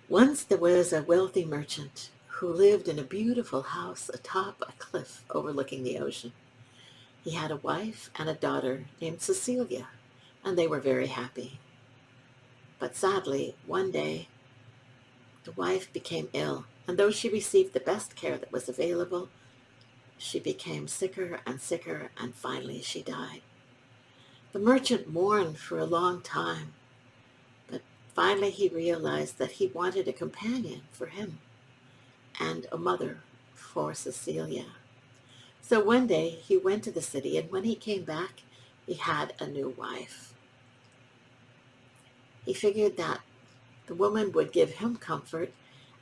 Once there was a wealthy merchant who lived in a beautiful house atop a cliff overlooking the ocean. He had a wife and a daughter named Cecilia, and they were very happy. But sadly, one day, the wife became ill, and though she received the best care that was available, she became sicker and sicker, and finally she died. The merchant mourned for a long time, but finally he realized that he wanted a companion for him and a mother for Cecilia. So one day he went to the city, and when he came back, he had a new wife. He figured that the woman would give him comfort,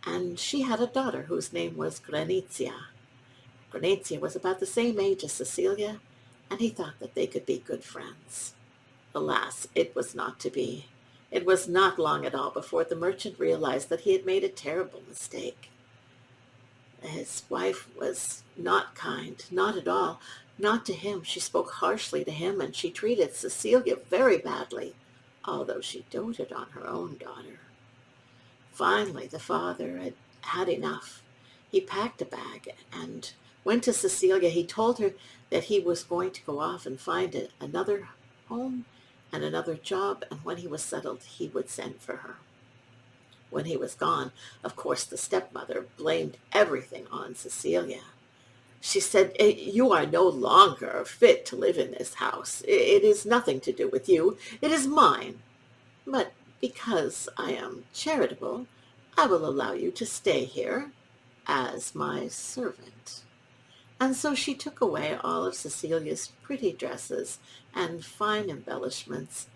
and she had a daughter whose name was Granizia. Granizia was about the same age as Cecilia, and he thought that they could be good friends. Alas, it was not to be. It was not long at all before the merchant realized that he had made a terrible mistake. His wife was not kind, not at all, not to him. She spoke harshly to him, and she treated Cecilia very badly, although she doted on her own daughter. Finally, the father had had enough. He packed a bag and went to Cecilia. He told her that he was going to go off and find another home and another job, and when he was settled, he would send for her. When he was gone, of course, the stepmother blamed everything on Cecilia. She said, "You are no longer fit to live in this house. It is nothing to do with you. It is mine. But because I am charitable, I will allow you to stay here as my servant." And so she took away all of Cecilia's pretty dresses and fine embellishments,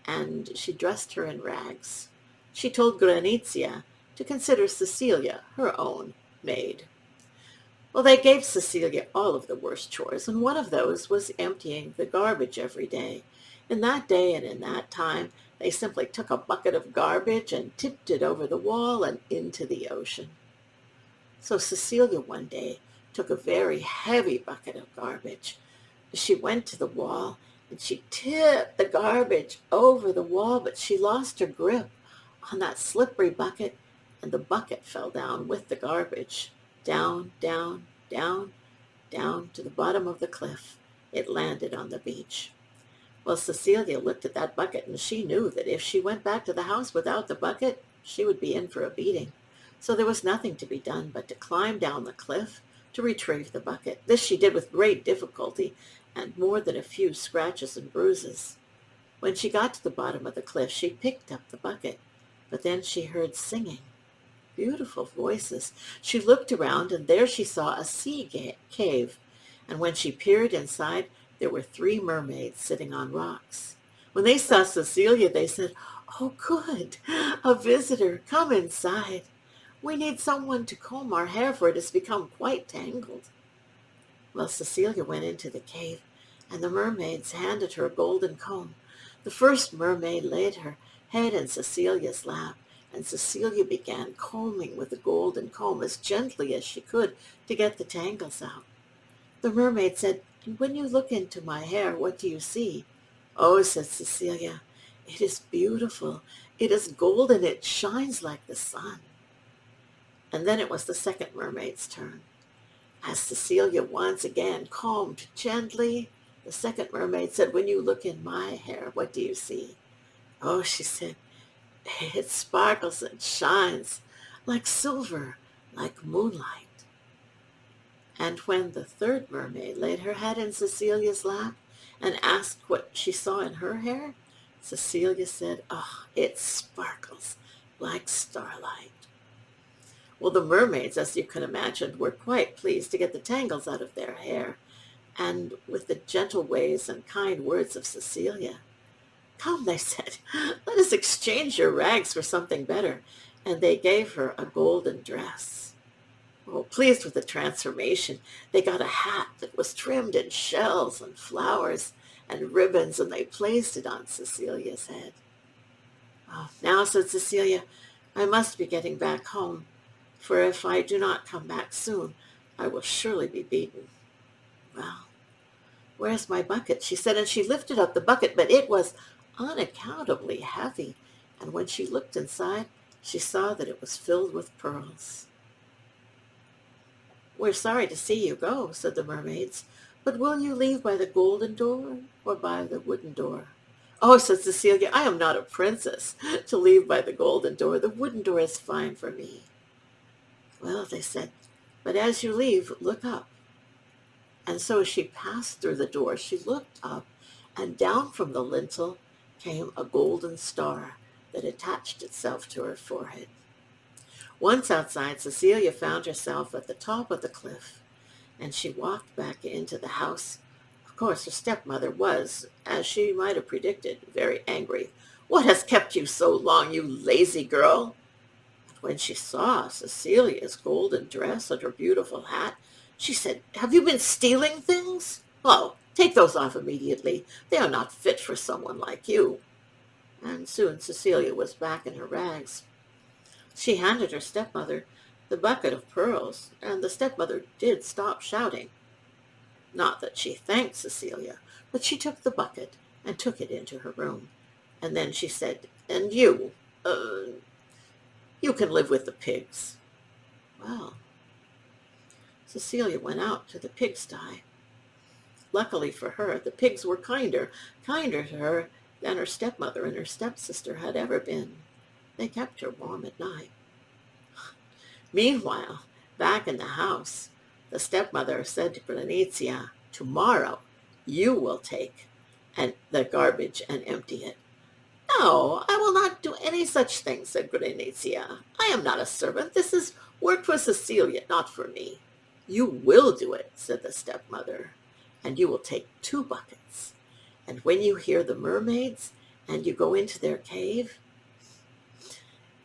and she dressed her in rags. She told Granizia to consider Cecilia her own maid. Well, they gave Cecilia all of the worst chores, and one of those was emptying the garbage every day. In that day and in that time, they simply took a bucket of garbage and tipped it over the wall and into the ocean. So Cecilia one day took a very heavy bucket of garbage. She went to the wall and she tipped the garbage over the wall, but she lost her grip on that slippery bucket, and the bucket fell down with the garbage. Down, down, down, down to the bottom of the cliff. It landed on the beach. Well, Cecilia looked at that bucket, and she knew that if she went back to the house without the bucket, she would be in for a beating. So there was nothing to be done but to climb down the cliff to retrieve the bucket. This she did with great difficulty and more than a few scratches and bruises. When she got to the bottom of the cliff, she picked up the bucket, but then she heard singing. Beautiful voices. She looked around, and there she saw a cave. And when she peered inside, there were three mermaids sitting on rocks. When they saw Cecilia, they said, "Oh, good, a visitor. Come inside. We need someone to comb our hair, for it has become quite tangled." Well, Cecilia went into the cave, and the mermaids handed her a golden comb. The first mermaid laid her head in Cecilia's lap, and Cecilia began combing with the golden comb as gently as she could to get the tangles out. The mermaid said, "And when you look into my hair, what do you see?" "Oh," said Cecilia, "it is beautiful. It is golden. It shines like the sun." And then it was the second mermaid's turn. As Cecilia once again combed gently, the second mermaid said, "When you look in my hair, what do you see?" "Oh," she said, "it sparkles and shines like silver, like moonlight." And when the third mermaid laid her head in Cecilia's lap and asked what she saw in her hair, Cecilia said, "Oh, it sparkles like starlight." Well, the mermaids, as you can imagine, were quite pleased to get the tangles out of their hair, and with the gentle ways and kind words of Cecilia, "Come," they said, "let us exchange your rags for something better." And they gave her a golden dress. Well, pleased with the transformation, they got a hat that was trimmed in shells and flowers and ribbons, and they placed it on Cecilia's head. "Oh, now," said Cecilia, "I must be getting back home, for if I do not come back soon, I will surely be beaten." "Well, where's my bucket?" she said, and she lifted up the bucket, but it was unaccountably heavy, and when she looked inside, she saw that it was filled with pearls. "We're sorry to see you go," said the mermaids, "but will you leave by the golden door or by the wooden door?" "Oh," said Cecilia, "I am not a princess to leave by the golden door. The wooden door is fine for me." "Well," they said, "but as you leave, look up." And so as she passed through the door, she looked up, and down from the lintel came a golden star that attached itself to her forehead. Once outside, Cecilia found herself at the top of the cliff, and she walked back into the house. Of course, her stepmother was, as she might have predicted, very angry. "What has kept you so long, you lazy girl?" But when she saw Cecilia's golden dress and her beautiful hat, she said, "Have you been stealing things? Oh, take those off immediately. They are not fit for someone like you." And soon Cecilia was back in her rags. She handed her stepmother the bucket of pearls, and the stepmother did stop shouting. Not that she thanked Cecilia, but she took the bucket and took it into her room. And then she said, "And you can live with the pigs." Well, Cecilia went out to the pigsty. Luckily for her, the pigs were kinder to her than her stepmother and her stepsister had ever been. They kept her warm at night. Meanwhile, back in the house, the stepmother said to Granizia, "Tomorrow you will take the garbage and empty it." "No, I will not do any such thing," said Granizia. "I am not a servant. This is work for Cecilia, not for me." "You will do it," said the stepmother, "and you will take 2 buckets. And when you hear the mermaids and you go into their cave,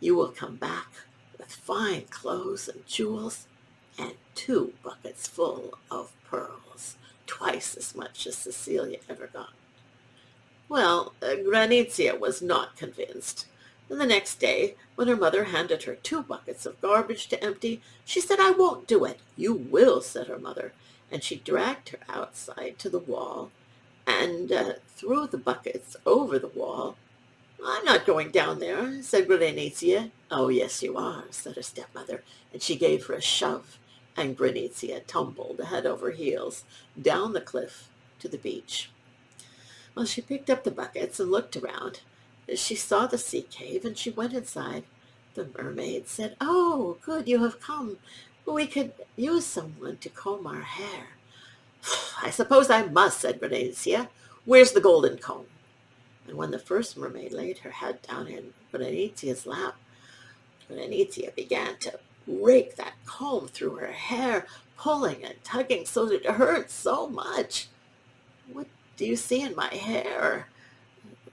you will come back with fine clothes and jewels and 2 buckets full of pearls, twice as much as Cecilia ever got." Well, Granizia was not convinced. And the next day, when her mother handed her 2 buckets of garbage to empty, she said, "I won't do it." "You will," said her mother, and she dragged her outside to the wall and threw the buckets over the wall. "I'm not going down there," said Granizia. "Oh, yes, you are," said her stepmother, and she gave her a shove, and Granizia tumbled head over heels down the cliff to the beach. Well, she picked up the buckets and looked around. She saw the sea cave, and she went inside. The mermaid said, "Oh, good, you have come. We could use someone to comb our hair." "I suppose I must," said Granizia. "Where's the golden comb?" And when the first mermaid laid her head down in Granizia's lap, Granizia began to rake that comb through her hair, pulling and tugging so that it hurt so much. "What do you see in my hair?"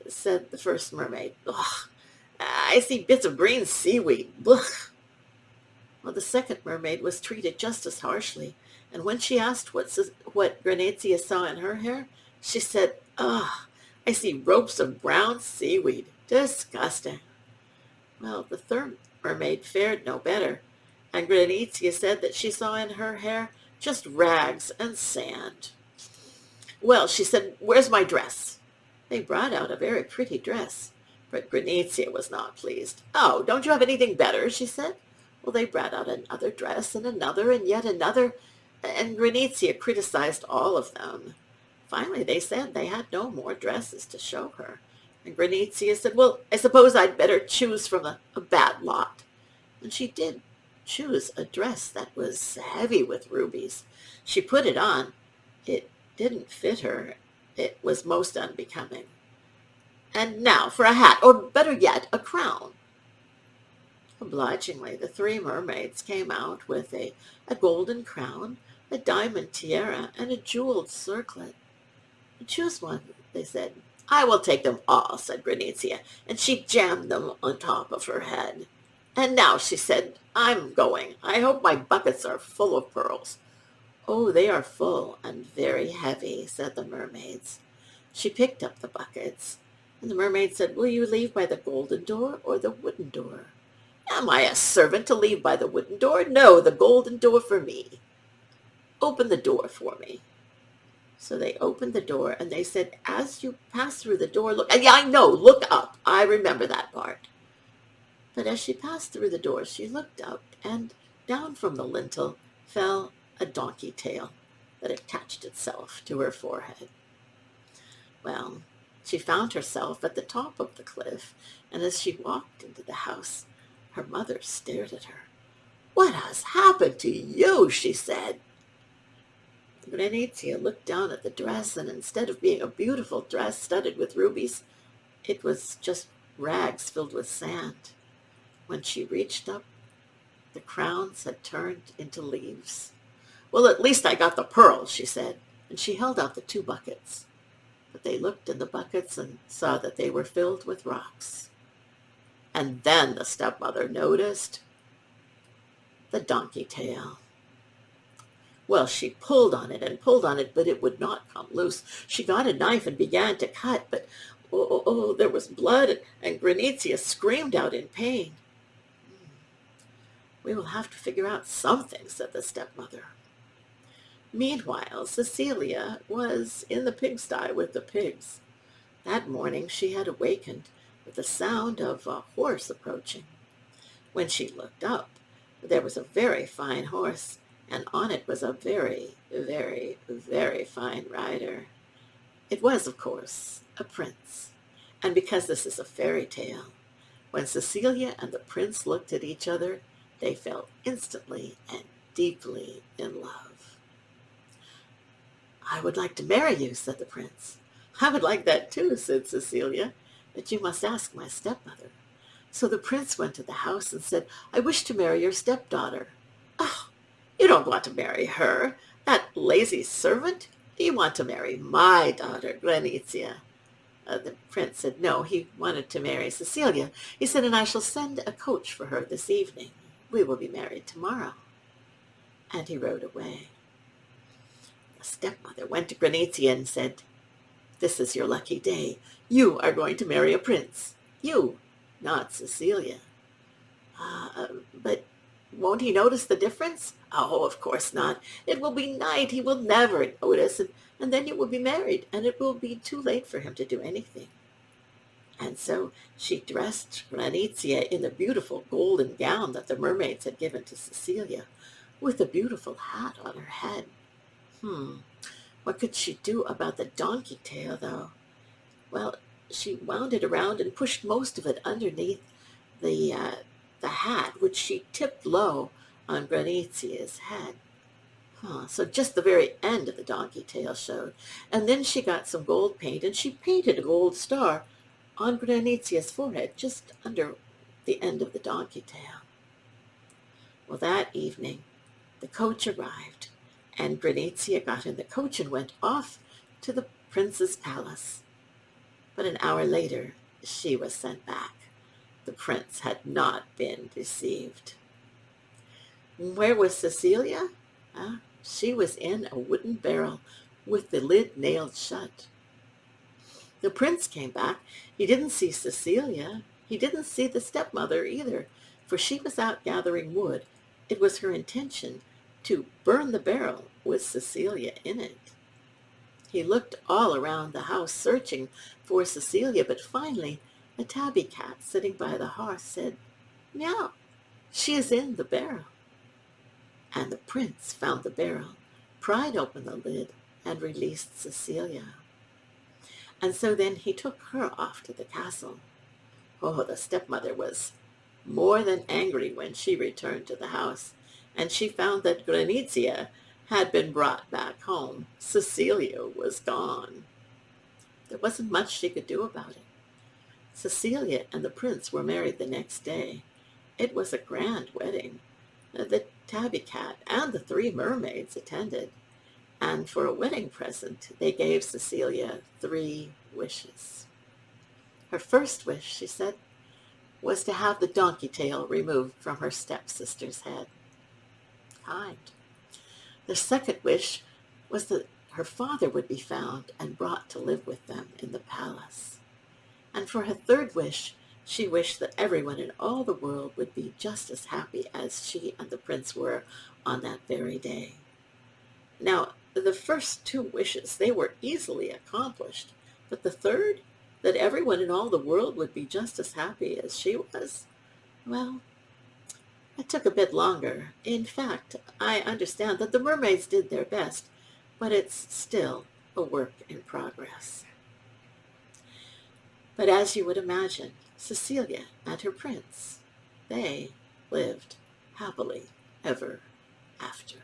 said the first mermaid. "Ugh, I see bits of green seaweed. Blech." Well, the second mermaid was treated just as harshly, and when she asked what Granizia saw in her hair, she said, "Ugh, I see ropes of brown seaweed. Disgusting." Well, the third mermaid fared no better, and Granizia said that she saw in her hair just rags and sand. "Well," she said, "where's my dress?" They brought out a very pretty dress, but Granizia was not pleased. "Oh, don't you have anything better?" she said. Well, they brought out another dress and another and yet another, and Granizia criticized all of them. Finally, they said they had no more dresses to show her, and Granizia said, "Well, I suppose I'd better choose from a bad lot." And she did choose a dress that was heavy with rubies. She put it on. It didn't fit her. It was most unbecoming. "And now for a hat, or better yet, a crown." Obligingly, the 3 mermaids came out with a golden crown, a diamond tiara, and a jeweled circlet. "Choose one," they said. "I will take them all," said Granizia, and she jammed them on top of her head. "And now," she said, "I'm going. I hope my buckets are full of pearls." "Oh, they are full and very heavy," said the mermaids. She picked up the buckets, and the mermaid said, "Will you leave by the golden door or the wooden door?" "Am I a servant to leave by the wooden door? No, the golden door for me." "Open the door for me." So they opened the door, and they said, "As you pass through the door, look." "Yeah, I know, look up. I remember that part." But as she passed through the door, she looked up, and down from the lintel fell a donkey tail that attached itself to her forehead. Well, she found herself at the top of the cliff, and as she walked into the house, her mother stared at her. "What has happened to you?" she said. Granizia looked down at the dress, and instead of being a beautiful dress studded with rubies, it was just rags filled with sand. When she reached up, the crowns had turned into leaves. "Well, at least I got the pearls," she said, and she held out the 2 buckets. But they looked in the buckets and saw that they were filled with rocks. And then the stepmother noticed the donkey tail. Well, she pulled on it and pulled on it, but it would not come loose. She got a knife and began to cut, but there was blood, and Granizia screamed out in pain. "We will have to figure out something," said the stepmother. Meanwhile, Cecilia was in the pigsty with the pigs. That morning she had awakened with the sound of a horse approaching. When she looked up, there was a very fine horse, and on it was a very, very, very fine rider. It was, of course, a prince. And because this is a fairy tale, when Cecilia and the prince looked at each other, they fell instantly and deeply in love. "I would like to marry you," said the prince. "I would like that too," said Cecilia, "but you must ask my stepmother." So the prince went to the house and said, "I wish to marry your stepdaughter." "Oh, you don't want to marry her, that lazy servant. You want to marry my daughter, Granizia." The prince said no, he wanted to marry Cecilia. He said, "And I shall send a coach for her this evening. We will be married tomorrow." And he rode away. The stepmother went to Granizia and said, "This is your lucky day. You are going to marry a prince. You, not Cecilia." But won't he notice the difference?" "Oh, of course not. It will be night. He will never notice, and then you will be married, and it will be too late for him to do anything." And so she dressed Granizia in the beautiful golden gown that the mermaids had given to Cecilia, with a beautiful hat on her head. What could she do about the donkey tail, though? Well, she wound it around and pushed most of it underneath the hat, which she tipped low on Granizia's head. So just the very end of the donkey tail showed. And then she got some gold paint, and she painted a gold star on Granizia's forehead, just under the end of the donkey tail. Well, that evening, the coach arrived, and Granizia got in the coach and went off to the prince's palace. But an hour later, she was sent back. The prince had not been deceived. Where was Cecilia? She was in a wooden barrel with the lid nailed shut. The prince came back. He didn't see Cecilia. He didn't see the stepmother either, for she was out gathering wood. It was her intention to burn the barrel with Cecilia in it. He looked all around the house searching for Cecilia, but finally a tabby cat sitting by the hearth said, "Meow, she is in the barrel." And the prince found the barrel, pried open the lid, and released Cecilia. And so then he took her off to the castle. Oh, the stepmother was more than angry when she returned to the house, and she found that Granizia had been brought back home. Cecilia was gone. There wasn't much she could do about it. Cecilia and the prince were married the next day. It was a grand wedding. The tabby cat and the 3 mermaids attended, and for a wedding present they gave Cecilia 3 wishes. Her first wish, she said, was to have the donkey tail removed from her stepsister's head. Kind. The second wish was that her father would be found and brought to live with them in the palace. And for her third wish, she wished that everyone in all the world would be just as happy as she and the prince were on that very day. Now, the first 2 wishes, they were easily accomplished, but the third, that everyone in all the world would be just as happy as she was, Well, it took a bit longer. In fact, I understand that the mermaids did their best, but it's still a work in progress. But as you would imagine, Cecilia and her prince, they lived happily ever after.